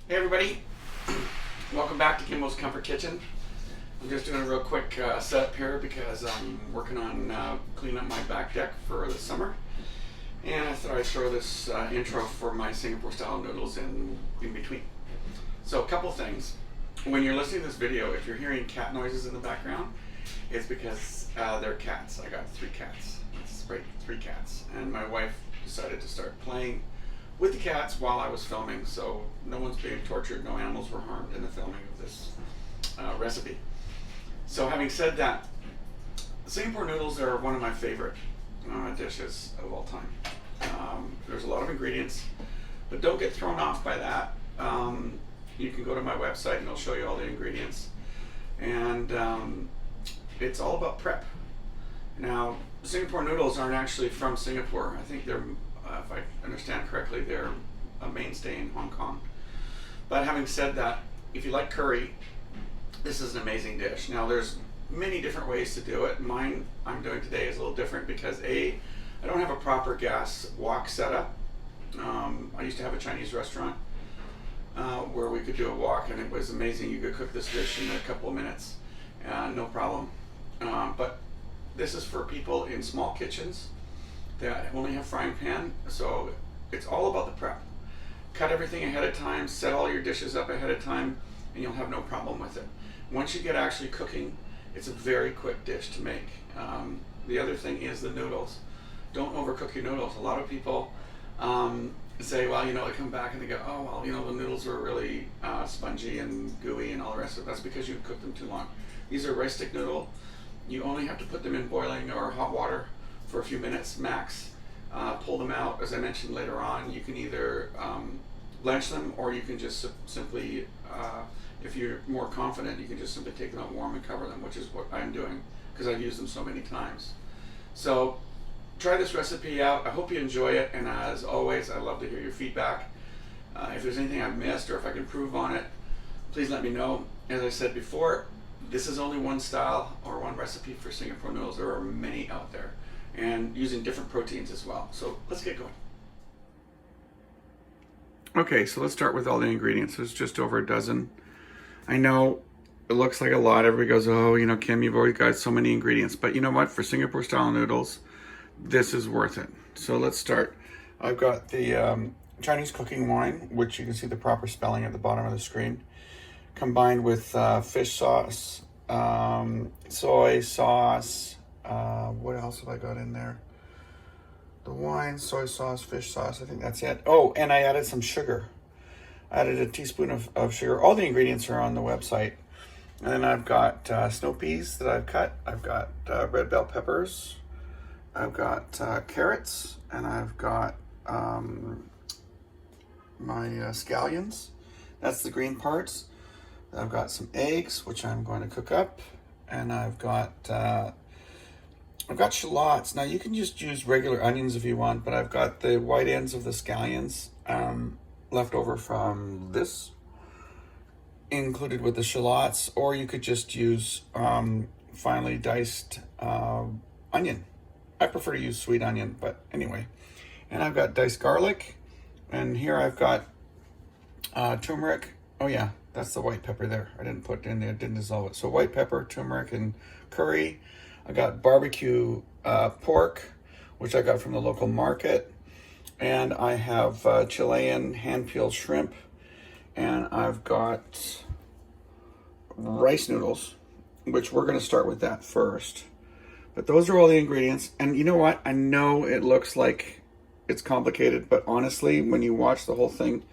Hey everybody, welcome back to Kimbo's Comfort Kitchen. I'm just doing a real quick setup here because I'm working on cleaning up my back deck for the summer. And I thought I'd throw this intro for my Singapore style noodles in between. So a couple things. When you're listening to this video, if you're hearing cat noises in the background, it's because they're cats. I got 3 cats. That's right, 3 cats. And my wife decided to start playing with the cats while I was filming, so no one's being tortured, no animals were harmed in the filming of this recipe. So having said that, Singapore noodles are one of my favorite dishes of all time. There's a lot of ingredients, but don't get thrown off by that. You can go to my website and I'll show you all the ingredients. And it's all about prep. Now, Singapore noodles aren't actually from Singapore. I think they're if I understand correctly, they're a mainstay in Hong Kong. But having said that, if you like curry, this is an amazing dish. Now there's many different ways to do it. Mine I'm doing today is a little different because I don't have a proper gas wok setup. I used to have a Chinese restaurant where we could do a wok, and it was amazing. You could cook this dish in a couple of minutes, no problem. But this is for people in small kitchens that only have frying pan, so it's all about the prep. Cut everything ahead of time, set all your dishes up ahead of time, and you'll have no problem with it. Once you get actually cooking, it's a very quick dish to make. The other thing is the noodles. Don't overcook your noodles. A lot of people say, well, they come back and they go, oh, well, the noodles are really spongy and gooey and all the rest of it. That's because you cooked them too long. These are rice stick noodle. You only have to put them in boiling or hot water for a few minutes max. Pull them out. As I mentioned later on, you can either blanch them, or you can just simply, if you're more confident, you can just simply take them out warm and cover them, which is what I'm doing because I've used them so many times. So try this recipe out. I hope you enjoy it, and as always, I love to hear your feedback. If there's anything I've missed or if I can improve on it, please let me know. As I said before, this is only one style or one recipe for Singapore noodles. There are many out there, and using different proteins as well. So let's get going. Okay, so let's start with all the ingredients. There's just over a dozen. I know it looks like a lot. Everybody goes, oh, Kim, you've already got so many ingredients. But you know what? For Singapore style noodles, this is worth it. So let's start. I've got the Chinese cooking wine, which you can see the proper spelling at the bottom of the screen, combined with fish sauce, soy sauce. What else have I got in there? The wine, soy sauce, fish sauce. I think that's it. Oh, and I added some sugar. I added a teaspoon of sugar. All the ingredients are on the website. And then I've got snow peas that I've cut. I've got red bell peppers. I've got carrots. And I've got my scallions. That's the green parts. I've got some eggs, which I'm going to cook up. And I've got shallots. Now you can just use regular onions if you want, but I've got the white ends of the scallions left over from this included with the shallots, or you could just use finely diced onion. I prefer to use sweet onion, but anyway. And I've got diced garlic, and here I've got turmeric. Oh yeah, that's the white pepper there. I didn't put it in there, didn't dissolve it. So white pepper, turmeric, and curry. I got barbecue pork, which I got from the local market. And I have Chilean hand-peeled shrimp. And I've got rice noodles, which we're going to start with that first. But those are all the ingredients. And you know what? I know it looks like it's complicated, but honestly, when you watch the whole thing,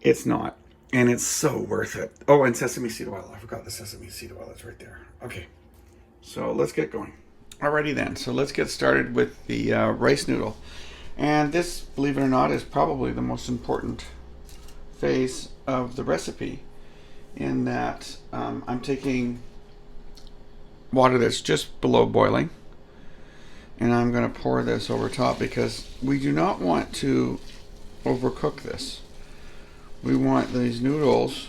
it's not. And it's so worth it. Oh, and sesame seed oil. I forgot the sesame seed oil. It's right there. Okay. So let's get going. Alrighty then, so let's get started with the rice noodle. And this, believe it or not, is probably the most important phase of the recipe, in that I'm taking water that's just below boiling, and I'm going to pour this over top because we do not want to overcook this. We want these noodles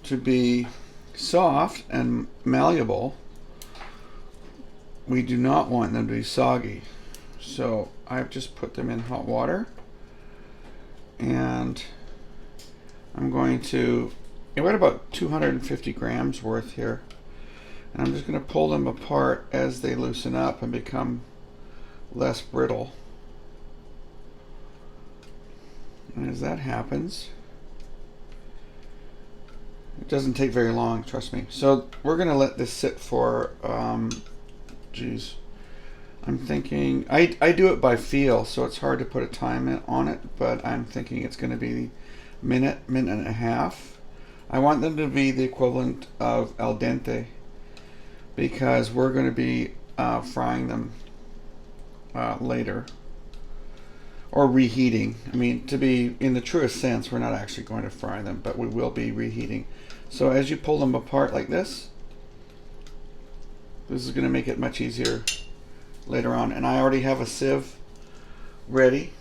to be soft and malleable. We do not want them to be soggy. So I've just put them in hot water, and I'm going to, we're at about 250 grams worth here. And I'm just going to pull them apart as they loosen up and become less brittle. And as that happens, it doesn't take very long, trust me. So we're going to let this sit for, geez, I'm thinking, I do it by feel, so it's hard to put a time on it, but I'm thinking it's going to be minute and a half. I want them to be the equivalent of al dente because we're going to be frying them later, or reheating. I mean, to be in the truest sense, we're not actually going to fry them, but we will be reheating. So as you pull them apart like this is going to make it much easier later on. And I already have a sieve ready.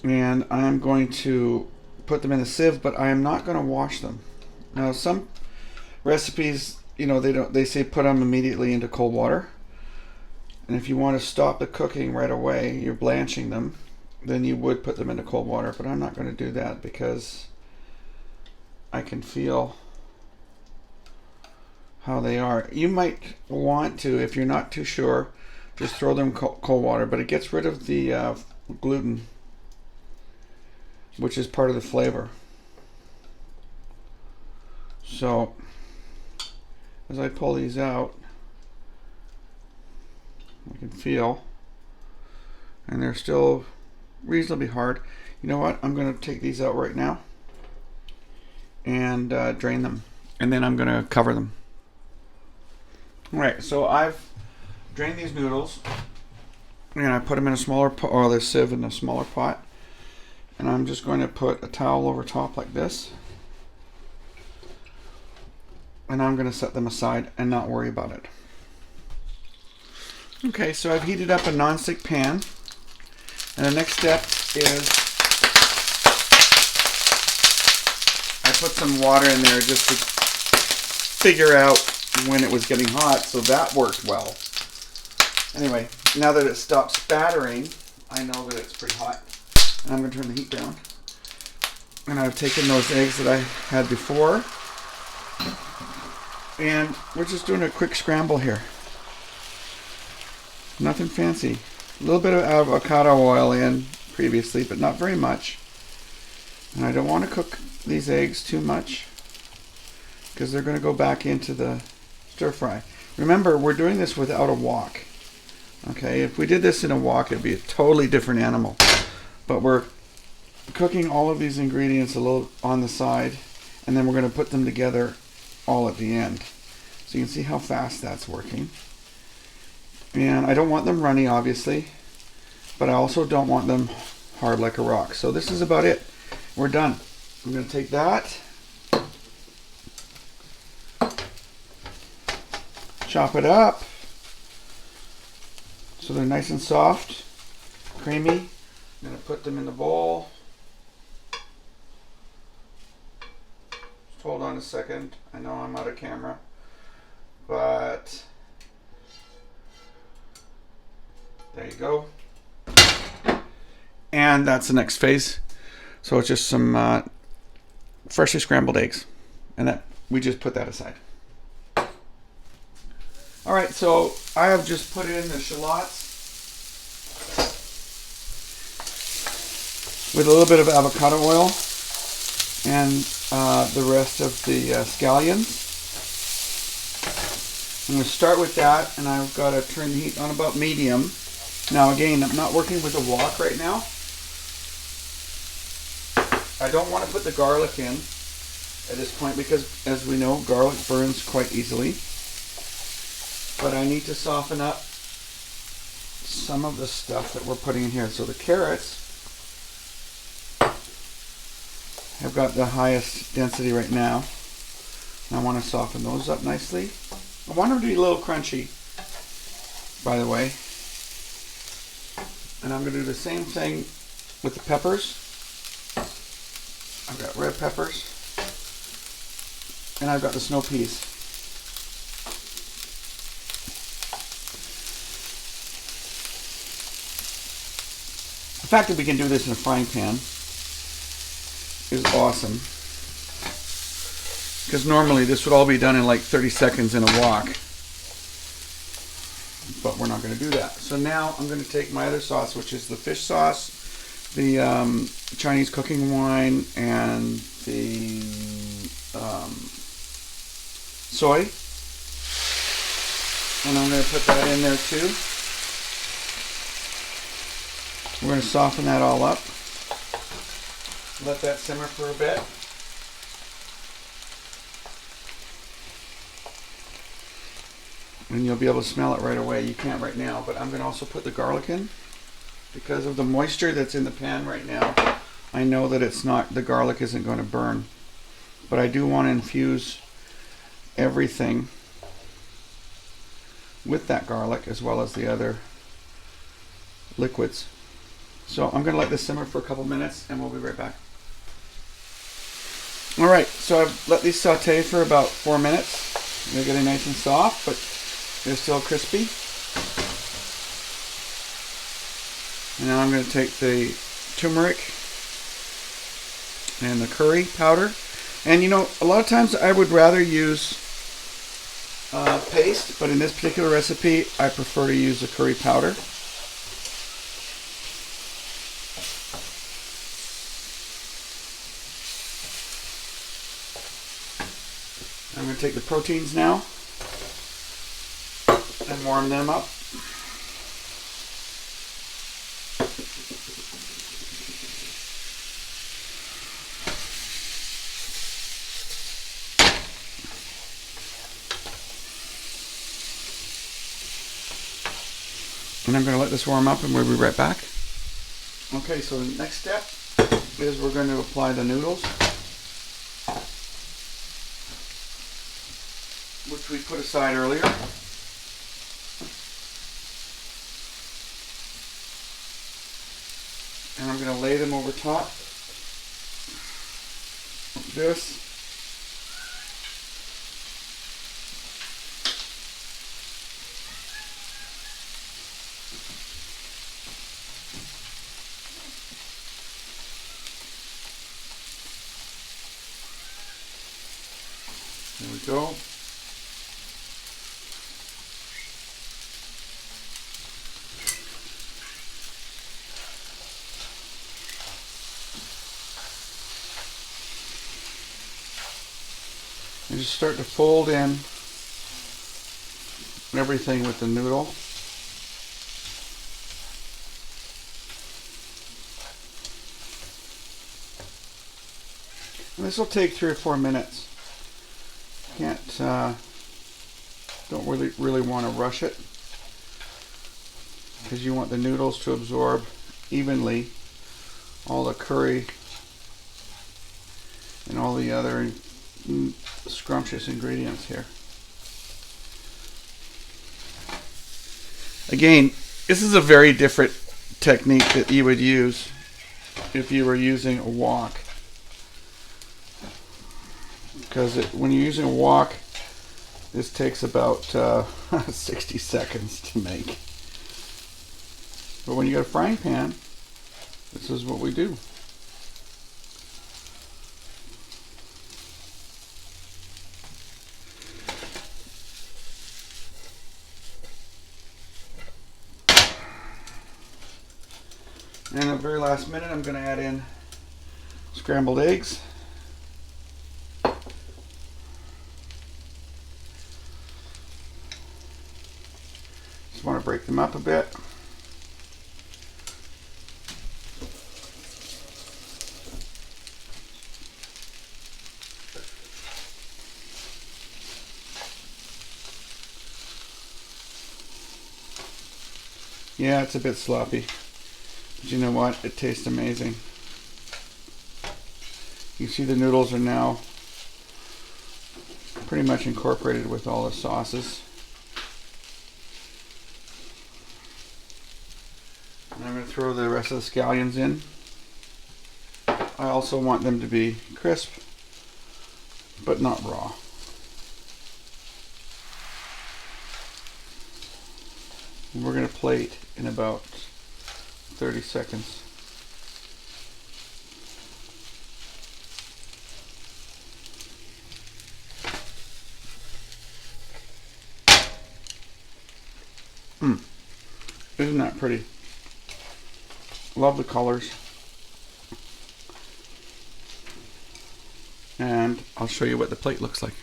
And I'm going to put them in a sieve, but I am not going to wash them. Now, some recipes, you know, they say put them immediately into cold water. And if you want to stop the cooking right away, you're blanching them, then you would put them into cold water. But I'm not going to do that because I can feel how they are. You might want to, if you're not too sure, just throw them in cold water, but it gets rid of the gluten, which is part of the flavor. So as I pull these out, I can feel, and they're still reasonably hard. You know what? I'm going to take these out right now and drain them, and then I'm going to cover them. All right, so I've drained these noodles, and I put them in a smaller pot, or the sieve in a smaller pot, and I'm just going to put a towel over top like this, and I'm going to set them aside and not worry about it. Okay, so I've heated up a nonstick pan, and the next step is I put some water in there just to figure out when it was getting hot, so that worked well. Anyway, now that it stopped spattering, I know that it's pretty hot, and I'm going to turn the heat down. And I've taken those eggs that I had before, and we're just doing a quick scramble here. Nothing fancy. A little bit of avocado oil in previously, but not very much. And I don't want to cook these eggs too much because they're going to go back into the stir fry. Remember, we're doing this without a wok. Okay, if we did this in a wok, it'd be a totally different animal. But we're cooking all of these ingredients a little on the side, and then we're going to put them together all at the end. So you can see how fast that's working. And I don't want them runny, obviously, but I also don't want them hard like a rock. So this is about it. We're done. I'm going to take that, chop it up so they're nice and soft, creamy. I'm going to put them in the bowl. Just hold on a second. I know I'm out of camera, but there you go. And that's the next phase. So it's just some freshly scrambled eggs. And that we just put that aside. Alright, so I have just put in the shallots with a little bit of avocado oil and the rest of the scallions. I'm going to start with that, and I've got to turn the heat on about medium. Now again, I'm not working with a wok right now. I don't want to put the garlic in at this point because, as we know, garlic burns quite easily. But I need to soften up some of the stuff that we're putting in here. So the carrots have got the highest density right now. And I want to soften those up nicely. I want them to be a little crunchy, by the way. And I'm going to do the same thing with the peppers. I've got red peppers. And I've got the snow peas. fact that we can do this in a frying pan is awesome. Because normally this would all be done in like 30 seconds in a wok. But we're not going to do that. So now I'm going to take my other sauce, which is the fish sauce, the Chinese cooking wine, and the soy. And I'm going to put that in there too. We're going to soften that all up. Let that simmer for a bit. And you'll be able to smell it right away. You can't right now, but I'm going to also put the garlic in. Because of the moisture that's in the pan right now, I know that the garlic isn't going to burn. But I do want to infuse everything with that garlic as well as the other liquids. So I'm going to let this simmer for a couple minutes and we'll be right back. Alright, so I've let these saute for about 4 minutes. They're getting nice and soft, but they're still crispy. And now I'm going to take the turmeric and the curry powder. And you know, a lot of times I would rather use paste, but in this particular recipe I prefer to use the curry powder. I'm going to take the proteins now and warm them up. And I'm going to let this warm up and we'll be right back. Okay, so the next step is we're going to apply the noodles, which we put aside earlier. And I'm going to lay them over top like this. There we go. And just start to fold in everything with the noodle. And this will take 3 or 4 minutes. Don't really want to rush it, because you want the noodles to absorb evenly all the curry and all the other scrumptious ingredients here. Again, this is a very different technique that you would use if you were using a wok. Because when you're using a wok, this takes about 60 seconds to make. But when you got a frying pan, this is what we do. And at the very last minute, I'm going to add in scrambled eggs. Just want to break them up a bit. Yeah, it's a bit sloppy, but you know what? It tastes amazing. You see the noodles are now pretty much incorporated with all the sauces. And I'm going to throw the rest of the scallions in. I also want them to be crisp, but not raw. And we're going to plate in about 30 seconds. Isn't that pretty? Love the colors. And I'll show you what the plate looks like.